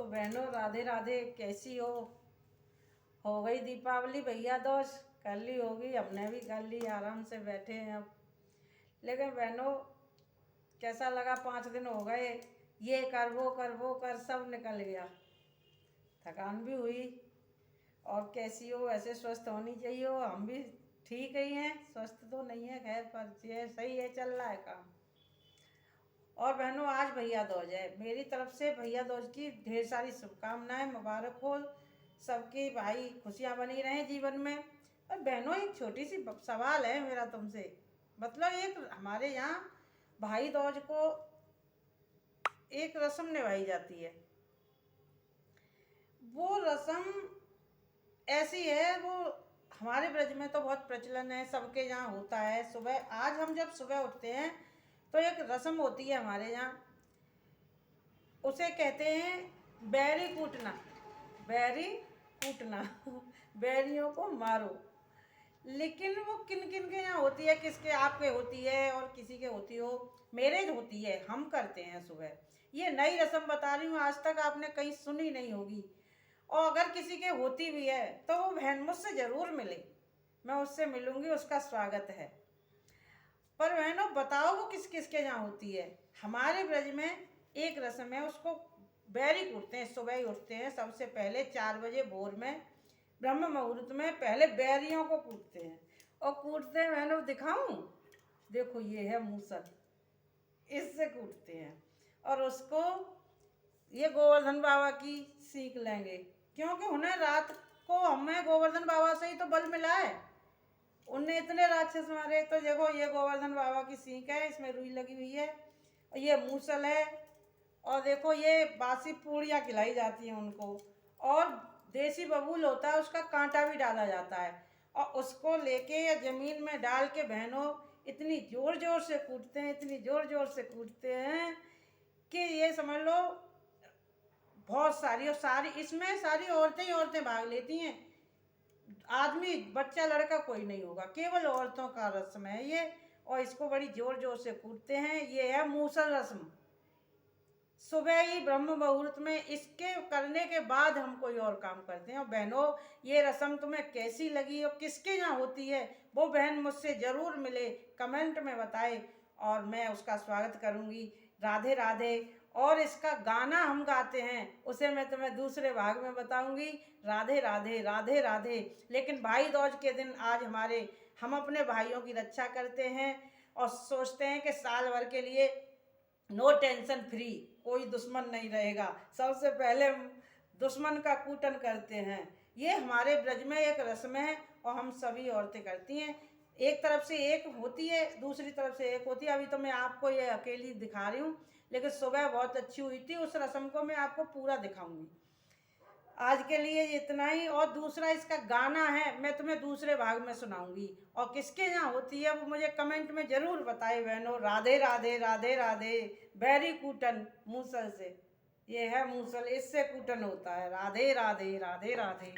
बहनों राधे राधे, कैसी हो गई दीपावली भैया दोस्त? कर ली होगी, हमने भी कर ली, आराम से बैठे हैं अब। लेकिन बहनों कैसा लगा, 5 दिन हो गए, ये कर वो कर वो कर सब निकल गया, थकान भी हुई। और कैसी हो? ऐसे स्वस्थ होनी चाहिए हो, हम भी ठीक ही हैं, स्वस्थ तो नहीं है खैर, पर ये सही है, चल रहा है काम। और बहनों आज भैया दूज है, मेरी तरफ से भैया दूज की ढेर सारी शुभकामनाएं, मुबारक हो सबकी, भाई खुशियां बनी रहें जीवन में। और बहनों एक छोटी सी सवाल है मेरा तुमसे, मतलब एक हमारे यहाँ भाई दूज को एक रस्म निभाई जाती है, वो रस्म ऐसी है, वो हमारे ब्रज में तो बहुत प्रचलन है, सबके यहाँ होता है। सुबह आज हम जब सुबह उठते हैं तो एक रस्म होती है हमारे यहाँ, उसे कहते हैं बैरी कूटना। बैरी कूटना बैरियों को मारो। लेकिन वो किन किन के यहाँ होती है, किसके आपके होती है और किसी के होती हो, मेरे होती है, हम करते हैं सुबह। ये नई रस्म बता रही हूँ, आज तक आपने कहीं सुनी नहीं होगी। और अगर किसी के होती भी है तो वो बहन मुझसे ज़रूर मिले, मैं उससे मिलूंगी, उसका स्वागत है। पर बहनों बताओ वो किस किस के यहाँ होती है? हमारे ब्रज में एक रस्म है, उसको बैरी कूटते हैं। सुबह ही उठते हैं, सबसे पहले 4 बजे भोर में ब्रह्म मुहूर्त में पहले बैरियों को कूटते हैं। और कूटते हैं बहनों, दिखाऊं? देखो ये है मूसल, इससे कूटते हैं। और उसको ये गोवर्धन बाबा की सीख लेंगे, क्योंकि उन्हें रात को हमें गोवर्धन बाबा से ही तो बल मिला है, उनने इतने राक्षस मारे। तो देखो ये गोवर्धन बाबा की सीख है, इसमें रुई लगी हुई है, और ये मूसल है। और देखो ये बासी पूड़ियाँ खिलाई जाती हैं उनको, और देसी बबूल होता है, उसका कांटा भी डाला जाता है, और उसको लेके या जमीन में डाल के बहनों इतनी जोर जोर से कूटते हैं, इतनी जोर जोर से कूटते हैं कि ये समझ लो बहुत सारी, और सारी इसमें सारी औरतें ही औरतें भाग लेती हैं, आदमी बच्चा लड़का कोई नहीं होगा, केवल औरतों का रस्म है ये। और इसको बड़ी जोर जोर से कूटते हैं, ये है मूसल रस्म। सुबह ही ब्रह्म मुहूर्त में, इसके करने के बाद हम कोई और काम करते हैं। और बहनों ये रस्म तुम्हें कैसी लगी और किसके यहाँ होती है, वो बहन मुझसे ज़रूर मिले, कमेंट में बताए, और मैं उसका स्वागत करूँगी। राधे राधे। और इसका गाना हम गाते हैं, उसे मैं तुम्हें दूसरे भाग में बताऊंगी। राधे राधे राधे राधे। लेकिन भाई दूज के दिन आज हम अपने भाइयों की रक्षा करते हैं और सोचते हैं कि साल भर के लिए नो टेंशन फ्री, कोई दुश्मन नहीं रहेगा, सबसे पहले दुश्मन का कूटन करते हैं। ये हमारे ब्रज में एक रस्म है, और हम सभी औरतें करती हैं। एक तरफ से एक होती है, दूसरी तरफ से एक होती है। अभी तो मैं आपको ये अकेली दिखा रही हूँ, लेकिन सुबह बहुत अच्छी हुई थी, उस रस्म को मैं आपको पूरा दिखाऊंगी। आज के लिए इतना ही, और दूसरा इसका गाना है, मैं तुम्हें दूसरे भाग में सुनाऊंगी। और किसके यहाँ होती है वो मुझे कमेंट में ज़रूर बताए बहनों। राधे राधे राधे राधे। बैरी कूटन मूसल से, ये है मूसल, इससे कूटन होता है। राधे राधे राधे राधे।